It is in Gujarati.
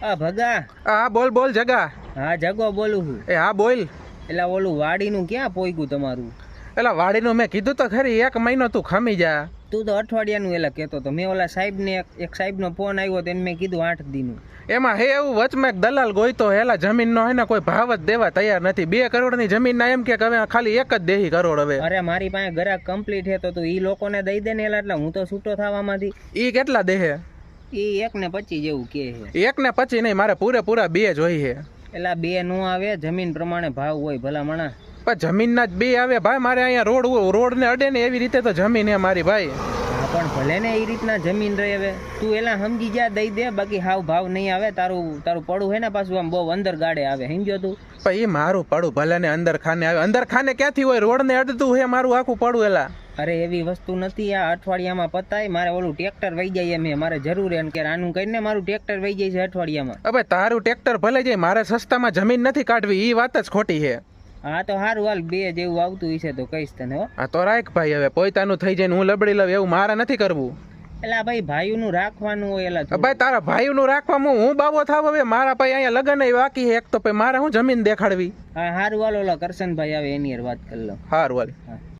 આ ભગા. હા બોલ બોલ જગા. હા જગો બોલું છું. એ હા બોલ. એટલે ઓલું વાડીનું ક્યાં પોઈગું તમારું? એલા વાડીનું મેં કીધું તો ખરી, 1 મહિનો તું ખમી જા. તું તો અઠવાડિયાનું એલા કહેતો તો. મેં ઓલા સાહેબને એક સાહેબનો ફોન આવ્યો તો એને મેં કીધું 8 દીનું. એમાં હે એવું વચમાં એક દલાલ ગોઈતો હેલા જમીનનો હે ને કોઈ ભાવ જ દેવા તૈયાર નથી. 2 કરોડની જમીનના એમ કે હવે ખાલી 1 જ દેહી કરોડ હવે. અરે મારી પાસે ગ્રાહક કમ્પ્લીટ હે તો તું ઈ લોકોને દઈ દે ને એલા, એટલે હું તો છૂટો થવામાંથી. ઈ કેટલા દેહે? ઈ 1.25 જેવું કે છે. 1.25 નહીં, મારે પૂરેપૂરા 2 જોઈએ. એલા 2 નો આવે, જમીન પ્રમાણે ભાવ હોય ભલા મણા. પણ જમીનના જ 2 આવે ભાઈ. મારે અહીંયા રોડ ને અડે ને એવી રીતે તો જમીન હે મારી ભાઈ. હા પણ ભલે ને એ રીતના જમીન રહે. હવે તું એલા સમજી જા, દઈ દે. બાકી હાવ ભાવ નહીં આવે. તારું પડું હે ને પાછું આમ બહુ અંદર ગાડે આવે, સમજો તું. પણ એ મારું પડું ભલે ને અંદર ખાને આવે. અંદર ખાને ક્યાંથી હોય? રોડ ને અડતું હે મારું આખું પડું એલા. અરે એવી વસ્તુ નથી. આ અઠવાડિયામાં પતાય. મારે ઓલું ટ્રેક્ટર વહી જાય એમ. મારે જરૂર એમ કે આનું કરીને મારું ટ્રેક્ટર વહી જાય છે અઠવાડિયામાં. હવે તારું ટ્રેક્ટર ભલે જાય, મારે સસ્તામાં જમીન નથી કાઢવી. એ વાત જ ખોટી છે. હા તો સારું હાલ, 2 જેવું આવતું હશે તો કહીશ તને હો. હા તો રાખ ભાઈ. હવે પોતાનું થઈ જાય ને હું લબડી લઉં એવું મારે નથી કરવું. એલા ભાઈ ભાઈઓનું રાખવાનું હોય. એલા ભાઈ તારા ભાઈનું રાખવામાં હું બાવો થાવ? હવે મારા ભાઈ અહીંયા લગન બાકી છે એક તો મારે હું જમીન દેખાડવી. હા સારું હાલ, ઓલા કરશનભાઈ આવે એની વાત કરી લો. સારું હાલ. હા.